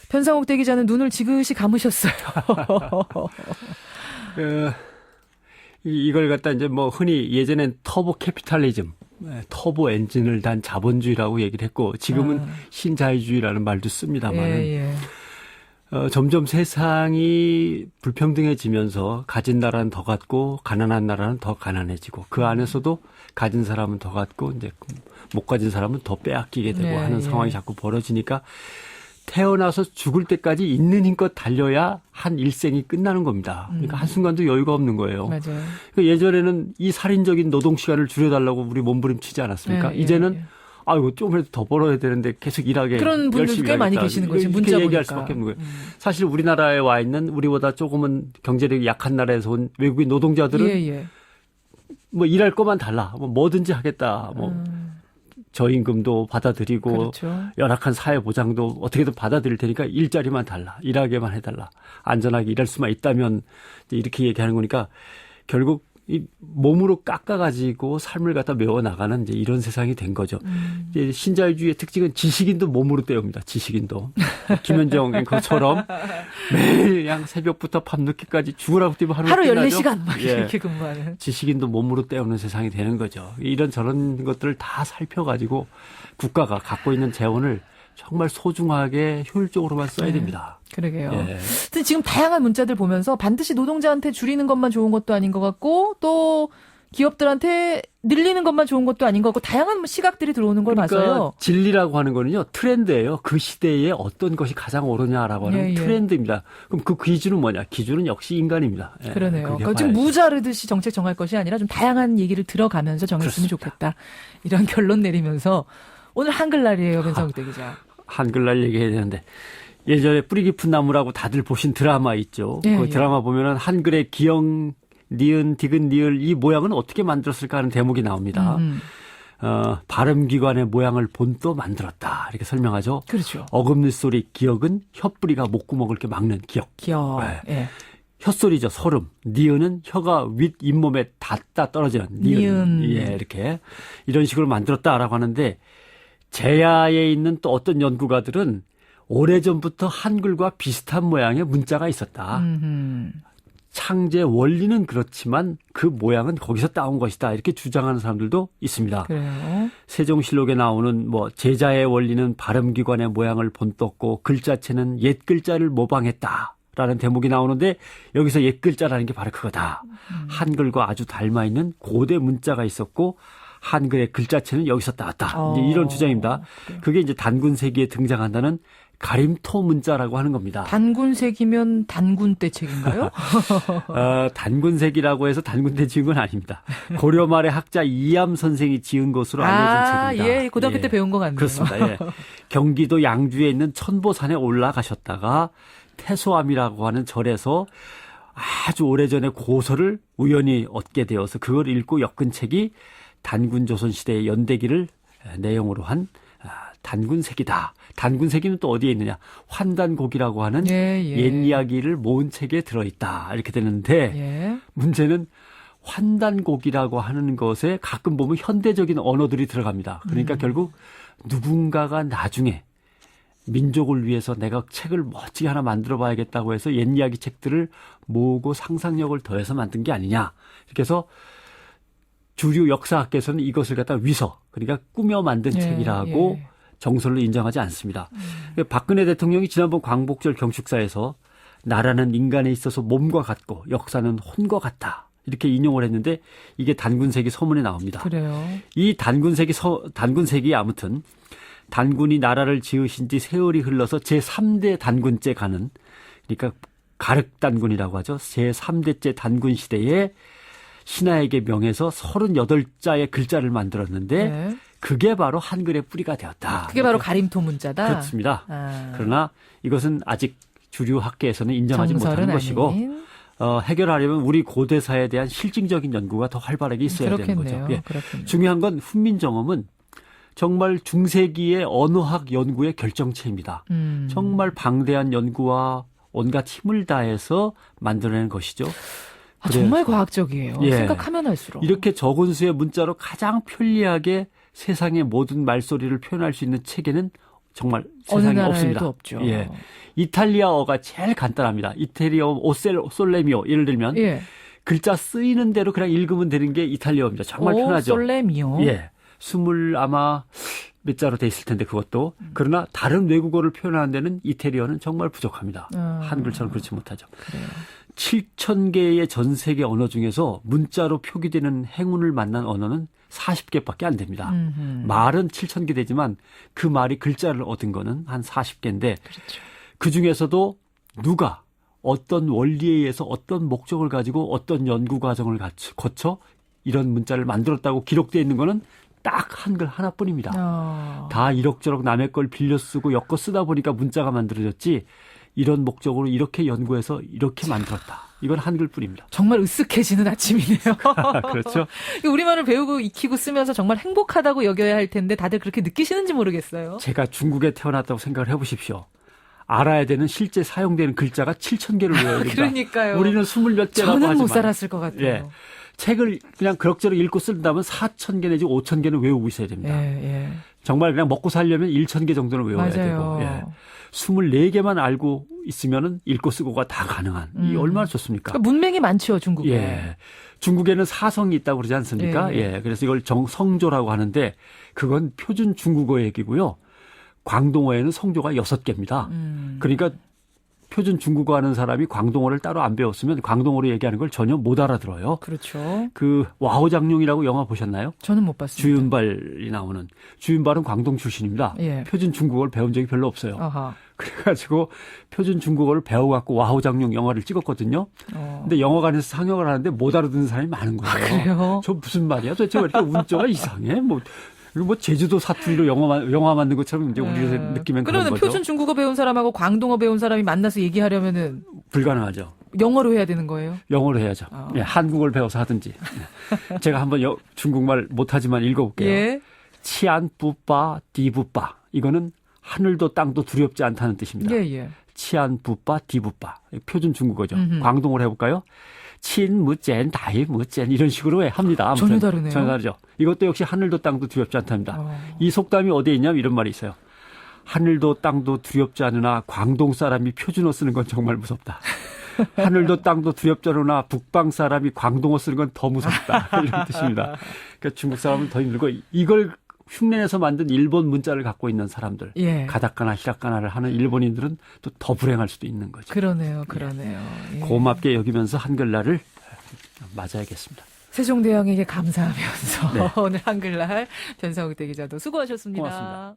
변상욱 대기자는 눈을 지그시 감으셨어요. 이걸 갖다 이제 뭐 흔히 예전엔 터보 캐피탈리즘, 터보 엔진을 단 자본주의라고 얘기를 했고 지금은 신자유주의라는 말도 씁니다만은 예. 점점 세상이 불평등해지면서 가진 나라는 더 갖고 가난한 나라는 더 가난해지고 그 안에서도 가진 사람은 더 갖고 이제 못 가진 사람은 더 빼앗기게 되고 하는 상황이 자꾸 벌어지니까 태어나서 죽을 때까지 있는 힘껏 달려야 한 일생이 끝나는 겁니다. 그러니까 한순간도 여유가 없는 거예요. 맞아요. 그러니까 예전에는 이 살인적인 노동 시간을 줄여달라고 우리 몸부림치지 않았습니까? 이제는 아이고 조금이라도 더 벌어야 되는데 계속 일하게 그런 분들도 꽤 많이 계시는 거지. 문자 이렇게 보니까. 얘기할 수밖에 없는 거예요. 사실 우리나라에 와 있는 우리보다 조금은 경제력이 약한 나라에서 온 외국인 노동자들은 뭐 일할 것만 달라. 뭐든지 하겠다. 뭐 저임금도 받아들이고 그렇죠. 열악한 사회 보장도 어떻게든 받아들일 테니까 일자리만 달라. 일하게만 해달라. 안전하게 일할 수만 있다면 이렇게 얘기하는 거니까 결국 이 몸으로 깎아가지고 삶을 갖다 메워나가는 이제 이런 세상이 된 거죠. 이제 신자유주의의 특징은 지식인도 몸으로 때웁니다. 지식인도. 김현정 앵커처럼 매일 그냥 새벽부터 밤늦게까지 죽으라고 뛰면 하루 14시간 막 이렇게 근무하는. 지식인도 몸으로 때우는 세상이 되는 거죠. 이런 저런 것들을 다 살펴가지고 국가가 갖고 있는 재원을 정말 소중하게 효율적으로만 써야 됩니다. 그러게요. 근데 지금 다양한 문자들 보면서 반드시 노동자한테 줄이는 것만 좋은 것도 아닌 것 같고 또 기업들한테 늘리는 것만 좋은 것도 아닌 것 같고 다양한 시각들이 들어오는 걸 봐서요. 진리라고 하는 거는요. 트렌드예요. 그 시대에 어떤 것이 가장 옳으냐라고 하는 트렌드입니다. 그럼 그 기준은 뭐냐? 기준은 역시 인간입니다. 그러네요. 그러니까 좀 무자르듯이 정책 정할 것이 아니라 좀 다양한 얘기를 들어가면서 정했으면 좋겠다. 이런 결론 내리면서 오늘 한글날이에요. 변상욱 대기자. 한글날 얘기해야 되는데 예전에 뿌리 깊은 나무라고 다들 보신 드라마 있죠. 그 드라마 보면은 한글의 기역, 니은, 디귿, 리을 이 모양은 어떻게 만들었을까 하는 대목이 나옵니다. 발음기관의 모양을 본떠 만들었다. 이렇게 설명하죠. 그렇죠. 어금니 소리 기역은 혀뿌리가 목구멍을 이렇게 막는 기역. 혀소리죠. 소름. 니은은 혀가 윗 잇몸에 닿다 떨어지는 니은. 이렇게 이런 식으로 만들었다라고 하는데 제야에 있는 또 어떤 연구가들은 오래전부터 한글과 비슷한 모양의 문자가 있었다. 창제 원리는 그렇지만 그 모양은 거기서 따온 것이다. 이렇게 주장하는 사람들도 있습니다. 그래요? 세종실록에 나오는 뭐 제자의 원리는 발음기관의 모양을 본떴고 글자체는 옛 글자를 모방했다. 라는 대목이 나오는데 여기서 옛 글자라는 게 바로 그거다. 한글과 아주 닮아있는 고대 문자가 있었고 한글의 글자체는 여기서 따왔다. 이제 이런 주장입니다. 그게 이제 단군세기에 등장한다는 가림토 문자라고 하는 겁니다. 단군세기면 단군 때 책인가요? 단군세기라고 해서 단군 때 지은 건 아닙니다. 고려 말의 학자 이암 선생이 지은 것으로 알려진 책입니다. 고등학교 때 배운 것 같네요. 그렇습니다. 경기도 양주에 있는 천보산에 올라가셨다가 태소암이라고 하는 절에서 아주 오래전에 고서를 우연히 얻게 되어서 그걸 읽고 엮은 책이 단군조선시대의 연대기를 내용으로 한 단군세기다. 단군세기는 또 어디에 있느냐. 환단곡이라고 하는 옛 이야기를 모은 책에 들어있다. 이렇게 되는데 문제는 환단곡이라고 하는 것에 가끔 보면 현대적인 언어들이 들어갑니다. 그러니까 결국 누군가가 나중에 민족을 위해서 내가 책을 멋지게 하나 만들어 봐야겠다고 해서 옛 이야기 책들을 모으고 상상력을 더해서 만든 게 아니냐. 이렇게 해서 주류 역사학계에서는 이것을 갖다 위서, 그러니까 꾸며 만든 책이라고 정설로 인정하지 않습니다. 박근혜 대통령이 지난번 광복절 경축사에서 나라는 인간에 있어서 몸과 같고 역사는 혼과 같다. 이렇게 인용을 했는데 이게 단군세기 서문에 나옵니다. 그래요. 이 단군세기 아무튼 단군이 나라를 지으신 지 세월이 흘러서 제3대 단군째 가는, 그러니까 가륵단군이라고 하죠. 제3대째 단군 시대에 신하에게 명해서 38자의 글자를 만들었는데 그게 바로 한글의 뿌리가 되었다. 그게 바로 가림토 문자다? 그렇습니다. 그러나 이것은 아직 주류 학계에서는 인정하지 못하는 것이고 해결하려면 우리 고대사에 대한 실증적인 연구가 더 활발하게 있어야 되는 거죠. 중요한 건 훈민정음은 정말 중세기의 언어학 연구의 결정체입니다. 정말 방대한 연구와 온갖 힘을 다해서 만들어낸 것이죠. 정말 과학적이에요. 생각하면 할수록. 이렇게 적은 수의 문자로 가장 편리하게 세상의 모든 말소리를 표현할 수 있는 책에는 정말 어느 세상에 나라에도 없습니다. 없죠. 예. 이탈리아어가 제일 간단합니다. 이태리어 솔레미오 예를 들면 예. 글자 쓰이는 대로 그냥 읽으면 되는 게 이탈리아어입니다. 정말 편하죠. 솔레미오. 예. 20 아마 몇 자로 돼 있을 텐데 그것도. 그러나 다른 외국어를 표현하는 데는 이태리어는 정말 부족합니다. 한글처럼 그렇지 못하죠. 그래요. 7,000개의 전 세계 언어 중에서 문자로 표기되는 행운을 만난 언어는 40개밖에 안 됩니다. 말은 7,000개 되지만 그 말이 글자를 얻은 거는 한 40개인데 그렇죠. 그 중에서도 누가 어떤 원리에 의해서 어떤 목적을 가지고 어떤 연구 과정을 거쳐 이런 문자를 만들었다고 기록되어 있는 거는 딱 한글 하나뿐입니다. 다 이럭저럭 남의 걸 빌려 쓰고 엮어 쓰다 보니까 문자가 만들어졌지 이런 목적으로 이렇게 연구해서 이렇게 만들었다. 이건 한글뿐입니다. 정말 으쓱해지는 아침이네요. 그렇죠. 우리말을 배우고 익히고 쓰면서 정말 행복하다고 여겨야 할 텐데 다들 그렇게 느끼시는지 모르겠어요. 제가 중국에 태어났다고 생각을 해보십시오. 알아야 되는 실제 사용되는 글자가 7,000개를 외워야 된다. 그러니까요. 우리는 20몇 개라고 하지만. 저는 못 살았을 것 같아요. 예. 책을 그냥 그럭저럭 읽고 쓴다면 4,000개 내지 5,000개는 외우고 있어야 됩니다. 예. 정말 그냥 먹고 살려면 1,000개 정도는 외워야 맞아요. 되고. 예. 24개만 알고 있으면은 읽고 쓰고가 다 가능한. 이 얼마나 좋습니까? 그러니까 문맹이 많죠, 중국에. 예. 중국에는 사성이 있다고 그러지 않습니까? 예. 그래서 이걸 성조라고 하는데 그건 표준 중국어 얘기고요. 광동어에는 성조가 6개입니다. 그러니까 표준 중국어 하는 사람이 광동어를 따로 안 배웠으면 광동어로 얘기하는 걸 전혀 못 알아들어요. 그렇죠. 그 와호장룡이라고 영화 보셨나요? 저는 못 봤습니다. 주윤발이 나오는. 주윤발은 광동 출신입니다. 예. 표준 중국어를 배운 적이 별로 없어요. 아하. 그래가지고 표준 중국어를 배워갖고 와호장룡 영화를 찍었거든요. 근데 영화관에서 상영을 하는데 못 알아듣는 사람이 많은 거예요. 그래요? 저 무슨 말이야? 도대체 왜 이렇게 운자가 이상해? 뭐 제주도 사투리로 영화 만든 것처럼 이제 우리가 느끼면 그런 그러면 거죠. 표준 중국어 배운 사람하고 광동어 배운 사람이 만나서 얘기하려면은 불가능하죠. 영어로 해야 되는 거예요? 영어로 해야죠. 예, 한국어를 배워서 하든지. 제가 한번 중국말 못하지만 읽어볼게요. 예. 치안뿌빠 디부빠. 이거는 하늘도 땅도 두렵지 않다는 뜻입니다. 예. 치안뿌빠 디부빠. 표준 중국어죠. 광동어로 해볼까요? 친무젠 다이무젠 이런 식으로 합니다. 아무튼 전혀 다르네요. 전혀 다르죠. 이것도 역시 하늘도 땅도 두렵지 않답니다. 이 속담이 어디에 있냐면 이런 말이 있어요. 하늘도 땅도 두렵지 않으나 광동 사람이 표준어 쓰는 건 정말 무섭다. 하늘도 땅도 두렵지 않으나 북방 사람이 광동어 쓰는 건 더 무섭다. 이런 뜻입니다. 그러니까 중국 사람은 더 힘들고 이걸 흉내내서 만든 일본 문자를 갖고 있는 사람들, 가다카나 히라카나를 하는 일본인들은 또 더 불행할 수도 있는 거죠. 그러네요. 예. 고맙게 여기면서 한글날을 맞아야겠습니다. 세종대왕에게 감사하면서 오늘 한글날 변상욱 대기자도 수고하셨습니다. 고맙습니다.